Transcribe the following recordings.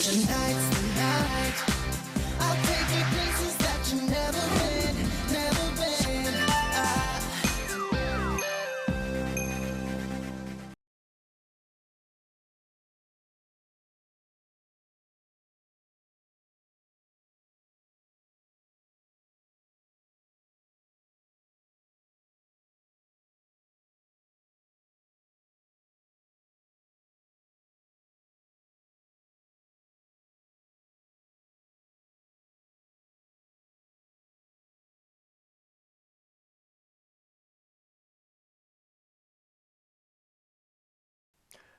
Tonight's the night. I'll take you places that you've never been, never been.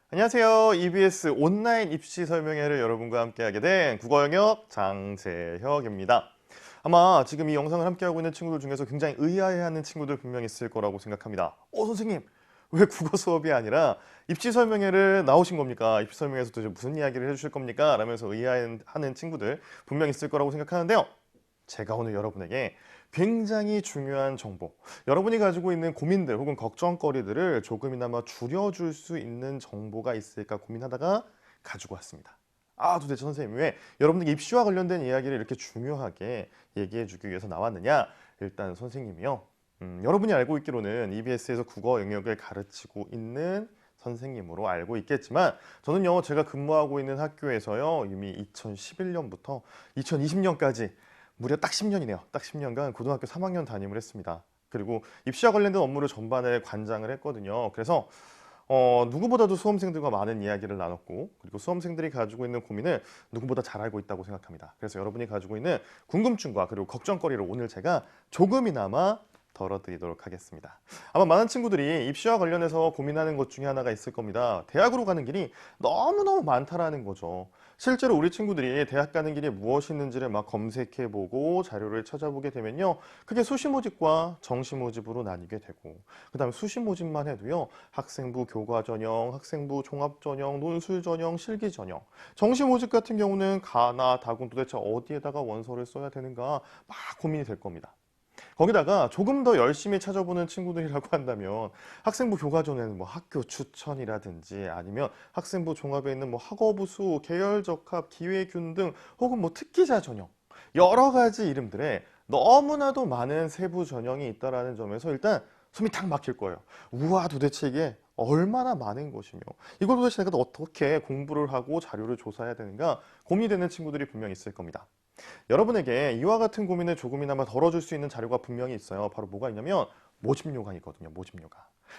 안녕하세요. EBS 온라인 입시 설명회를 여러분과 함께하게 된 국어영역 장재혁입니다. 아마 지금 이 영상을 함께하고 있는 친구들 중에서 굉장히 의아해하는 친구들 분명히 있을 거라고 생각합니다. 선생님, 왜 국어 수업이 아니라 입시 설명회를 나오신 겁니까? 입시 설명회에서 도대체 무슨 이야기를 해주실 겁니까? 라면서 의아해하는 친구들 분명히 있을 거라고 생각하는데요. 제가 오늘 여러분에게 굉장히 중요한 정보, 여러분이 가지고 있는 고민들 혹은 걱정거리들을 조금이나마 줄여줄 수 있는 정보가 있을까 고민하다가 가지고 왔습니다. 도대체 선생님 왜 여러분들 입시와 관련된 이야기를 이렇게 중요하게 얘기해 주기 위해서 나왔느냐? 일단 선생님이요. 여러분이 알고 있기로는 EBS에서 국어 영역을 가르치고 있는 선생님으로 알고 있겠지만 저는요, 제가 근무하고 있는 학교에서요, 이미 2011년부터 2020년까지 무려 딱 10년이네요. 딱 10년간 고등학교 3학년 담임을 했습니다. 그리고 입시와 관련된 업무를 전반을 관장을 했거든요. 그래서 누구보다도 수험생들과 많은 이야기를 나눴고, 그리고 수험생들이 가지고 있는 고민을 누구보다 잘 알고 있다고 생각합니다. 그래서 여러분이 가지고 있는 궁금증과 그리고 걱정거리를 오늘 제가 조금이나마 덜어드리도록 하겠습니다. 아마 많은 친구들이 입시와 관련해서 고민하는 것 중에 하나가 있을 겁니다. 대학으로 가는 길이 너무너무 많다라는 거죠. 실제로 우리 친구들이 대학 가는 길이 무엇이 있는지를 막 검색해보고 자료를 찾아보게 되면요, 그게 수시 모집과 정시 모집으로 나뉘게 되고, 그 다음에 수시 모집만 해도요, 학생부 교과 전형, 학생부 종합 전형, 논술 전형, 실기 전형, 정시 모집 같은 경우는 가나 다군 도대체 어디에다가 원서를 써야 되는가 막 고민이 될 겁니다. 거기다가 조금 더 열심히 찾아보는 친구들이라고 한다면 학생부 교과전에는 뭐 학교 추천이라든지 아니면 학생부 종합에 있는 뭐 학어부 수, 계열적합, 기회균 등 혹은 뭐 특기자 전형, 여러 가지 이름들의 너무나도 많은 세부 전형이 있다라는 점에서 일단 숨이 탁 막힐 거예요. 우와, 도대체 이게 얼마나 많은 것이며 이걸 도대체 내가 어떻게 공부를 하고 자료를 조사해야 되는가 고민이 되는 친구들이 분명 있을 겁니다. 여러분에게 이와 같은 고민을 조금이나마 덜어줄 수 있는 자료가 분명히 있어요. 바로 뭐가 있냐면 모집 요강이거든요. 모집 요강.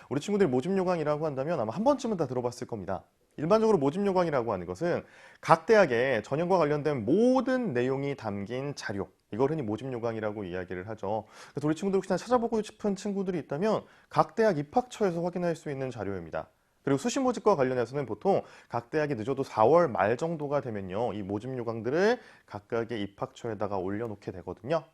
우리 친구들이 모집 요강이라고 한다면 아마 한 번쯤은 다 들어봤을 겁니다. 일반적으로 모집 요강이라고 하는 것은 각 대학의 전형과 관련된 모든 내용이 담긴 자료, 이걸 흔히 모집 요강이라고 이야기를 하죠. 그래서 우리 친구들 혹시나 찾아보고 싶은 친구들이 있다면 각 대학 입학처에서 확인할 수 있는 자료입니다. 그리고 수시 모집과 관련해서는 보통 각 대학이 늦어도 4월 말 정도가 되면요, 이 모집 요강들을 각각의 입학처에다가 올려놓게 되거든요.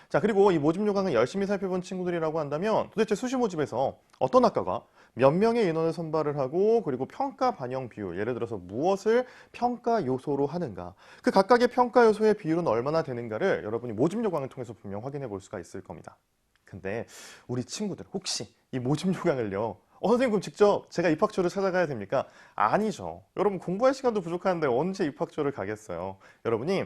자, 그리고 이 모집 요강을 열심히 살펴본 친구들이라고 한다면 도대체 수시 모집에서 어떤 학과가 몇 명의 인원을 선발을 하고, 그리고 평가 반영 비율, 예를 들어서 무엇을 평가 요소로 하는가, 그 각각의 평가 요소의 비율은 얼마나 되는가를 여러분이 모집 요강을 통해서 분명 확인해 볼 수가 있을 겁니다. 근데 우리 친구들 혹시 이 모집 요강을요, 선생님 그럼 직접 제가 입학처를 찾아가야 됩니까? 아니죠. 여러분 공부할 시간도 부족한데 언제 입학처를 가겠어요? 여러분이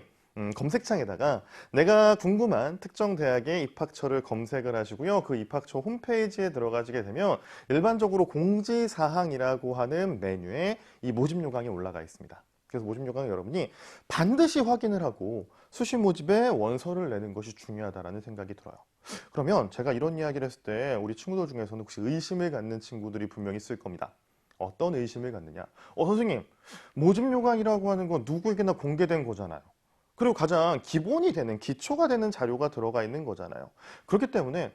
검색창에다가 내가 궁금한 특정 대학의 입학처를 검색을 하시고요, 그 입학처 홈페이지에 들어가시게 되면 일반적으로 공지사항이라고 하는 메뉴에 이 모집 요강이 올라가 있습니다. 그래서 모집 요강은 여러분이 반드시 확인을 하고 수시 모집에 원서를 내는 것이 중요하다는 생각이 들어요. 그러면 제가 이런 이야기를 했을 때 우리 친구들 중에서는 혹시 의심을 갖는 친구들이 분명히 있을 겁니다. 어떤 의심을 갖느냐? 선생님, 모집 요강이라고 하는 건 누구에게나 공개된 거잖아요. 그리고 가장 기본이 되는, 기초가 되는 자료가 들어가 있는 거잖아요. 그렇기 때문에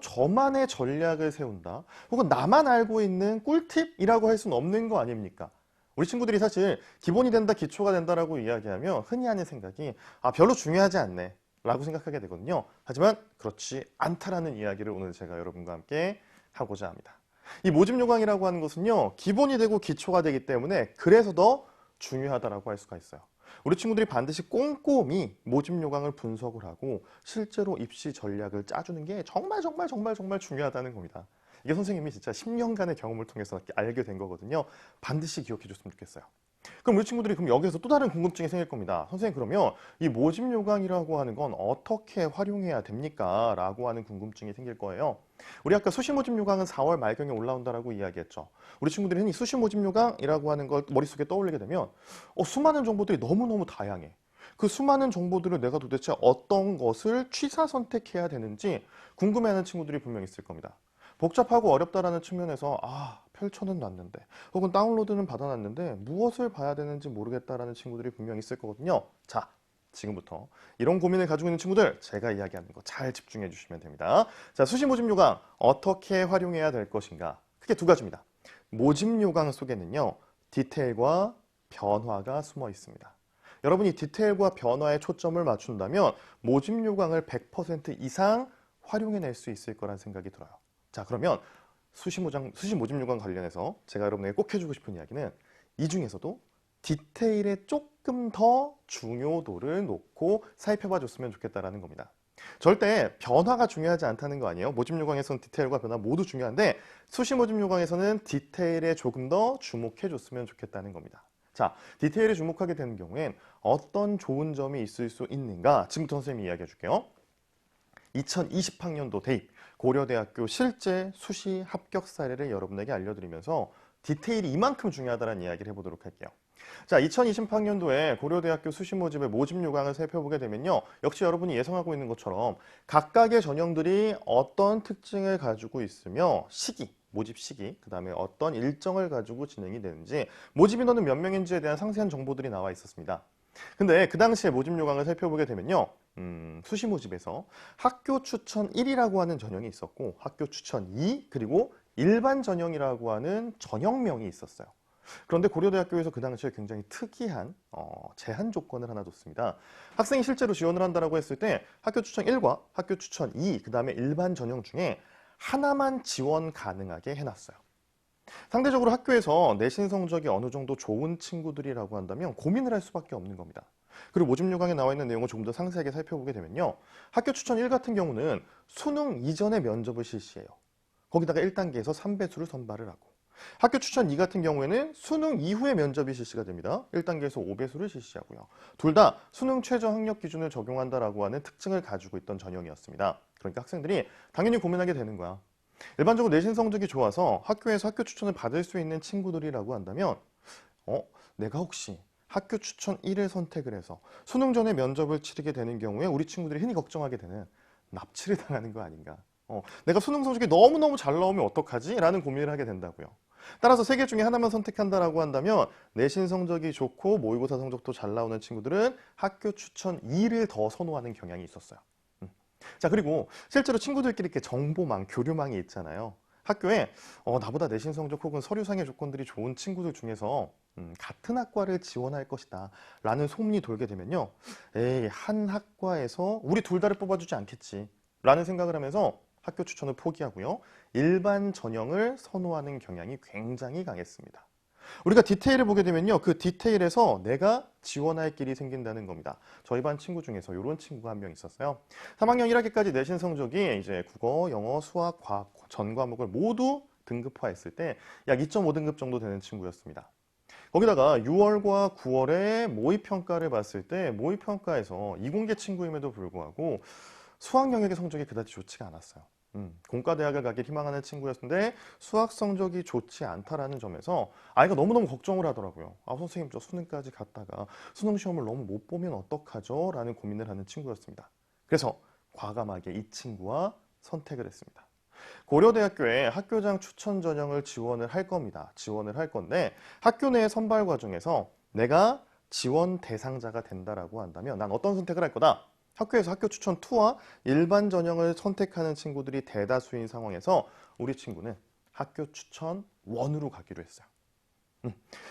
저만의 전략을 세운다, 혹은 나만 알고 있는 꿀팁이라고 할 수는 없는 거 아닙니까? 우리 친구들이 사실 기본이 된다, 기초가 된다라고 이야기하면 흔히 하는 생각이 별로 중요하지 않네 라고 생각하게 되거든요. 하지만 그렇지 않다라는 이야기를 오늘 제가 여러분과 함께 하고자 합니다. 이 모집 요강이라고 하는 것은요, 기본이 되고 기초가 되기 때문에 그래서 더 중요하다라고 할 수가 있어요. 우리 친구들이 반드시 꼼꼼히 모집 요강을 분석을 하고 실제로 입시 전략을 짜주는 게 정말 정말 정말 정말 중요하다는 겁니다. 이게 선생님이 진짜 10년간의 경험을 통해서 알게 된 거거든요. 반드시 기억해 줬으면 좋겠어요. 그럼 우리 친구들이 그럼 여기에서 또 다른 궁금증이 생길 겁니다. 선생님 그러면 이 모집 요강이라고 하는 건 어떻게 활용해야 됩니까? 라고 하는 궁금증이 생길 거예요. 우리 아까 수시 모집 요강은 4월 말경에 올라온다라고 이야기했죠. 우리 친구들이 흔히 수시 모집 요강이라고 하는 걸 머릿속에 떠올리게 되면 수많은 정보들이 너무너무 다양해. 그 수많은 정보들을 내가 도대체 어떤 것을 취사 선택해야 되는지 궁금해하는 친구들이 분명 있을 겁니다. 복잡하고 어렵다라는 측면에서 펼쳐는 놨는데 혹은 다운로드는 받아놨는데 무엇을 봐야 되는지 모르겠다라는 친구들이 분명 있을 거거든요. 자, 지금부터 이런 고민을 가지고 있는 친구들 제가 이야기하는 거 잘 집중해 주시면 됩니다. 자, 수시 모집 요강 어떻게 활용해야 될 것인가? 크게 두 가지입니다. 모집 요강 속에는요, 디테일과 변화가 숨어 있습니다. 여러분이 디테일과 변화에 초점을 맞춘다면 모집 요강을 100% 이상 활용해낼 수 있을 거란 생각이 들어요. 자, 그러면 수시 모집 요강 관련해서 제가 여러분에게 꼭 해주고 싶은 이야기는 이 중에서도 디테일에 조금 더 중요도를 놓고 살펴봐 줬으면 좋겠다라는 겁니다. 절대 변화가 중요하지 않다는 거 아니에요. 모집 요강에서는 디테일과 변화 모두 중요한데 수시 모집 요강에서는 디테일에 조금 더 주목해 줬으면 좋겠다는 겁니다. 자, 디테일에 주목하게 되는 경우엔 어떤 좋은 점이 있을 수 있는가? 지금부터 선생님이 이야기해 줄게요. 2020학년도 대입 고려대학교 실제 수시 합격 사례를 여러분에게 알려드리면서 디테일이 이만큼 중요하다는 이야기를 해보도록 할게요. 자, 2020학년도에 고려대학교 수시 모집의 모집 요강을 살펴보게 되면요, 역시 여러분이 예상하고 있는 것처럼 각각의 전형들이 어떤 특징을 가지고 있으며 모집 시기, 그 다음에 어떤 일정을 가지고 진행이 되는지, 모집 인원은 몇 명인지에 대한 상세한 정보들이 나와 있었습니다. 근데 그 당시에 모집 요강을 살펴보게 되면요, 수시 모집에서 학교 추천 1이라고 하는 전형이 있었고 학교 추천 2 그리고 일반 전형이라고 하는 전형명이 있었어요. 그런데 고려대학교에서 그 당시에 굉장히 특이한 제한 조건을 하나 뒀습니다. 학생이 실제로 지원을 한다라고 했을 때 학교 추천 1과 학교 추천 2, 그 다음에 일반 전형 중에 하나만 지원 가능하게 해놨어요. 상대적으로 학교에서 내신 성적이 어느 정도 좋은 친구들이라고 한다면 고민을 할 수밖에 없는 겁니다. 그리고 모집 요강에 나와 있는 내용을 조금 더 상세하게 살펴보게 되면요, 학교 추천 1 같은 경우는 수능 이전에 면접을 실시해요. 거기다가 1단계에서 3배수를 선발을 하고, 학교 추천 2 같은 경우에는 수능 이후에 면접이 실시가 됩니다. 1단계에서 5배수를 실시하고요. 둘 다 수능 최저 학력 기준을 적용한다라고 하는 특징을 가지고 있던 전형이었습니다. 그러니까 학생들이 당연히 고민하게 되는 거야. 일반적으로 내신 성적이 좋아서 학교에서 학교 추천을 받을 수 있는 친구들이라고 한다면 내가 혹시 학교 추천 1을 선택을 해서 수능 전에 면접을 치르게 되는 경우에 우리 친구들이 흔히 걱정하게 되는 납치를 당하는 거 아닌가. 내가 수능 성적이 너무너무 잘 나오면 어떡하지? 라는 고민을 하게 된다고요. 따라서 세 개 중에 하나만 선택한다라고 한다면 내신 성적이 좋고 모의고사 성적도 잘 나오는 친구들은 학교 추천 2를 더 선호하는 경향이 있었어요. 자, 그리고 실제로 친구들끼리 이렇게 정보망, 교류망이 있잖아요. 학교에 나보다 내신 성적 혹은 서류상의 조건들이 좋은 친구들 중에서 같은 학과를 지원할 것이다 라는 소문이 돌게 되면요, 에이, 한 학과에서 우리 둘 다를 뽑아주지 않겠지 라는 생각을 하면서 학교 추천을 포기하고요, 일반 전형을 선호하는 경향이 굉장히 강했습니다. 우리가 디테일을 보게 되면요, 그 디테일에서 내가 지원할 길이 생긴다는 겁니다. 저희 반 친구 중에서 이런 친구가 한 명 있었어요. 3학년 1학기까지 내신 성적이 이제 국어, 영어, 수학, 과학 전 과목을 모두 등급화했을 때 약 2.5등급 정도 되는 친구였습니다. 거기다가 6월과 9월에 모의평가를 봤을 때 모의평가에서 이공계 친구임에도 불구하고 수학 영역의 성적이 그다지 좋지가 않았어요. 공과대학을 가길 희망하는 친구였는데 수학 성적이 좋지 않다라는 점에서 아이가 너무너무 걱정을 하더라고요. 선생님, 저 수능까지 갔다가 수능 시험을 너무 못 보면 어떡하죠? 라는 고민을 하는 친구였습니다. 그래서 과감하게 이 친구와 선택을 했습니다. 고려대학교에 학교장 추천 전형을 지원을 할 겁니다. 지원을 할 건데 학교 내 선발 과정에서 내가 지원 대상자가 된다라고 한다면 난 어떤 선택을 할 거다? 학교에서 학교 추천 2와 일반 전형을 선택하는 친구들이 대다수인 상황에서 우리 친구는 학교 추천 1으로 가기로 했어요.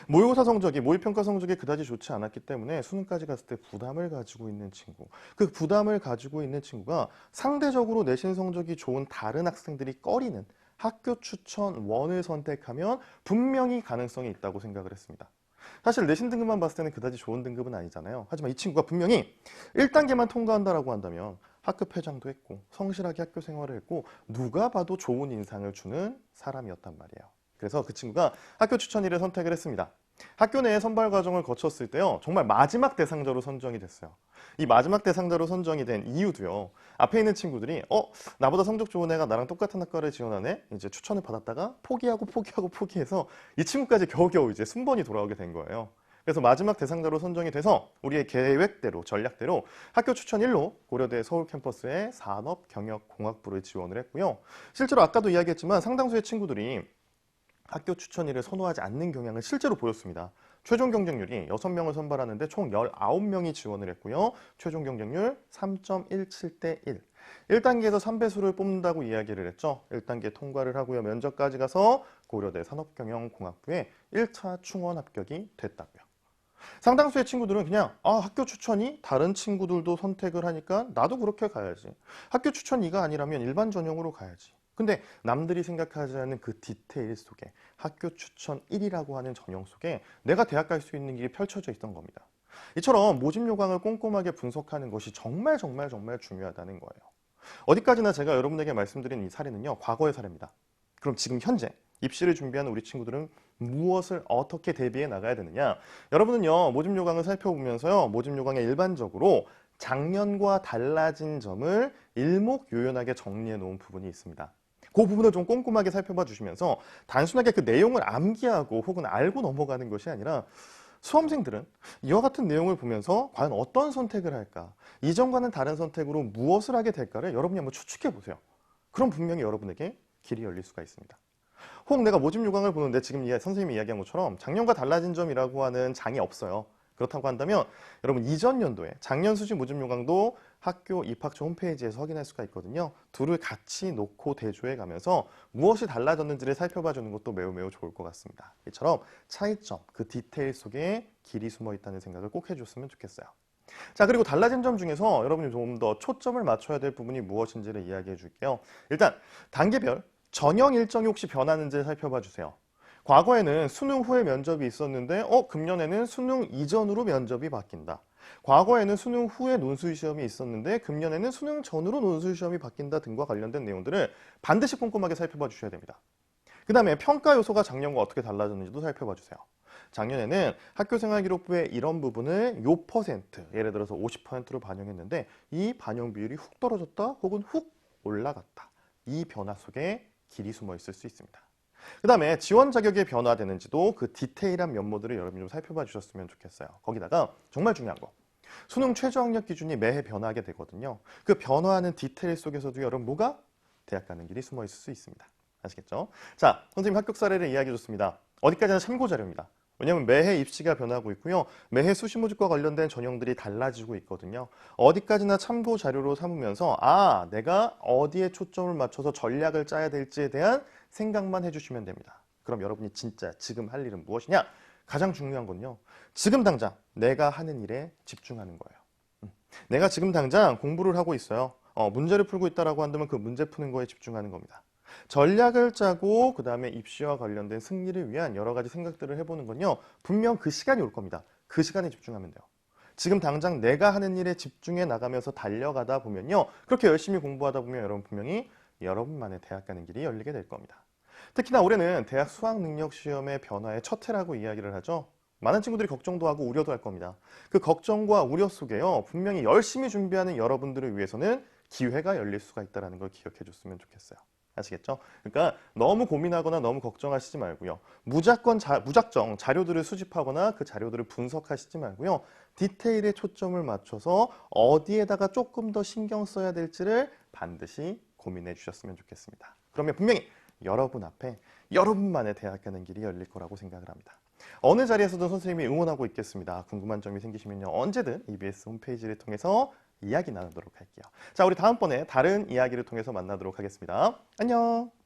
모의고사 성적이, 모의평가 성적이 그다지 좋지 않았기 때문에 수능까지 갔을 때 부담을 가지고 있는 친구, 그 부담을 가지고 있는 친구가 상대적으로 내신 성적이 좋은 다른 학생들이 꺼리는 학교 추천 1을 선택하면 분명히 가능성이 있다고 생각을 했습니다. 사실 내신 등급만 봤을 때는 그다지 좋은 등급은 아니잖아요. 하지만 이 친구가 분명히 1단계만 통과한다라고 한다면 학급 회장도 했고 성실하게 학교 생활을 했고 누가 봐도 좋은 인상을 주는 사람이었단 말이에요. 그래서 그 친구가 학교 추천 1을 선택을 했습니다. 학교 내에 선발 과정을 거쳤을 때요, 정말 마지막 대상자로 선정이 됐어요. 이 마지막 대상자로 선정이 된 이유도요, 앞에 있는 친구들이 나보다 성적 좋은 애가 나랑 똑같은 학과를 지원하네, 이제 추천을 받았다가 포기해서 이 친구까지 겨우겨우 이제 순번이 돌아오게 된 거예요. 그래서 마지막 대상자로 선정이 돼서 우리의 계획대로, 전략대로 학교 추천 1로 고려대 서울 캠퍼스의 산업경영공학부를 지원을 했고요. 실제로 아까도 이야기했지만 상당수의 친구들이 학교 추천 1을 선호하지 않는 경향을 실제로 보였습니다. 최종 경쟁률이 6명을 선발하는데 총 19명이 지원을 했고요. 최종 경쟁률 3.17대 1. 1단계에서 3배수를 뽑는다고 이야기를 했죠. 1단계 통과를 하고요. 면접까지 가서 고려대 산업경영공학부에 1차 충원 합격이 됐다고요. 상당수의 친구들은 그냥 학교 추천이 다른 친구들도 선택을 하니까 나도 그렇게 가야지. 학교 추천 2가 아니라면 일반 전형으로 가야지. 근데 남들이 생각하지 않는 그 디테일 속에 학교 추천 1이라고 하는 전형 속에 내가 대학 갈 수 있는 길이 펼쳐져 있던 겁니다. 이처럼 모집 요강을 꼼꼼하게 분석하는 것이 정말 중요하다는 거예요. 어디까지나 제가 여러분에게 말씀드린 이 사례는요, 과거의 사례입니다. 그럼 지금 현재 입시를 준비하는 우리 친구들은 무엇을 어떻게 대비해 나가야 되느냐? 여러분은요, 모집 요강을 살펴보면서요, 모집 요강에 일반적으로 작년과 달라진 점을 일목요연하게 정리해 놓은 부분이 있습니다. 그 부분을 좀 꼼꼼하게 살펴봐 주시면서 단순하게 그 내용을 암기하고 혹은 알고 넘어가는 것이 아니라 수험생들은 이와 같은 내용을 보면서 과연 어떤 선택을 할까? 이전과는 다른 선택으로 무엇을 하게 될까를 여러분이 한번 추측해 보세요. 그럼 분명히 여러분에게 길이 열릴 수가 있습니다. 혹 내가 모집 요강을 보는데 지금 선생님이 이야기한 것처럼 작년과 달라진 점이라고 하는 장이 없어요. 그렇다고 한다면 여러분 이전 연도에 작년 수시 모집 요강도 학교 입학처 홈페이지에서 확인할 수가 있거든요. 둘을 같이 놓고 대조해 가면서 무엇이 달라졌는지를 살펴봐 주는 것도 매우 좋을 것 같습니다. 이처럼 차이점, 그 디테일 속에 길이 숨어 있다는 생각을 꼭 해줬으면 좋겠어요. 자, 그리고 달라진 점 중에서 여러분이 좀 더 초점을 맞춰야 될 부분이 무엇인지를 이야기해 줄게요. 일단 단계별 전형 일정이 혹시 변하는지 살펴봐 주세요. 과거에는 수능 후에 면접이 있었는데 금년에는 수능 이전으로 면접이 바뀐다. 과거에는 수능 후에 논술 시험이 있었는데 금년에는 수능 전으로 논술 시험이 바뀐다 등과 관련된 내용들을 반드시 꼼꼼하게 살펴봐 주셔야 됩니다. 그 다음에 평가 요소가 작년과 어떻게 달라졌는지도 살펴봐 주세요. 작년에는 학교생활기록부의 이런 부분을 요 퍼센트, 예를 들어서 50%로 반영했는데 이 반영 비율이 훅 떨어졌다 혹은 훅 올라갔다. 이 변화 속에 길이 숨어 있을 수 있습니다. 그 다음에 지원 자격이 변화되는지도 그 디테일한 면모들을 여러분이 좀 살펴봐 주셨으면 좋겠어요. 거기다가 정말 중요한 거, 수능 최저학력 기준이 매해 변화하게 되거든요. 그 변화하는 디테일 속에서도 여러분 뭐가? 대학 가는 길이 숨어 있을 수 있습니다. 아시겠죠? 자, 선생님 합격 사례를 이야기해 줬습니다. 어디까지나 참고 자료입니다. 왜냐하면 매해 입시가 변하고 있고요. 매해 수시 모집과 관련된 전형들이 달라지고 있거든요. 어디까지나 참고 자료로 삼으면서 내가 어디에 초점을 맞춰서 전략을 짜야 될지에 대한 생각만 해주시면 됩니다. 그럼 여러분이 진짜 지금 할 일은 무엇이냐? 가장 중요한 건요, 지금 당장 내가 하는 일에 집중하는 거예요. 내가 지금 당장 공부를 하고 있어요. 문제를 풀고 있다라고 한다면 그 문제 푸는 거에 집중하는 겁니다. 전략을 짜고 그 다음에 입시와 관련된 승리를 위한 여러 가지 생각들을 해보는 건요, 분명 그 시간이 올 겁니다. 그 시간에 집중하면 돼요. 지금 당장 내가 하는 일에 집중해 나가면서 달려가다 보면요, 그렇게 열심히 공부하다 보면 여러분 분명히 여러분만의 대학 가는 길이 열리게 될 겁니다. 특히나 올해는 대학 수학능력시험의 변화의 첫 해라고 이야기를 하죠. 많은 친구들이 걱정도 하고 우려도 할 겁니다. 그 걱정과 우려 속에요, 분명히 열심히 준비하는 여러분들을 위해서는 기회가 열릴 수가 있다는 걸 기억해 줬으면 좋겠어요. 아시겠죠? 그러니까 너무 고민하거나 너무 걱정하시지 말고요. 무작정 자료들을 수집하거나 그 자료들을 분석하시지 말고요. 디테일에 초점을 맞춰서 어디에다가 조금 더 신경 써야 될지를 반드시 고민해 주셨으면 좋겠습니다. 그러면 분명히 여러분 앞에 여러분만의 대학 가는 길이 열릴 거라고 생각을 합니다. 어느 자리에서든 선생님이 응원하고 있겠습니다. 궁금한 점이 생기시면요, 언제든 EBS 홈페이지를 통해서 이야기 나누도록 할게요. 자, 우리 다음번에 다른 이야기를 통해서 만나도록 하겠습니다. 안녕!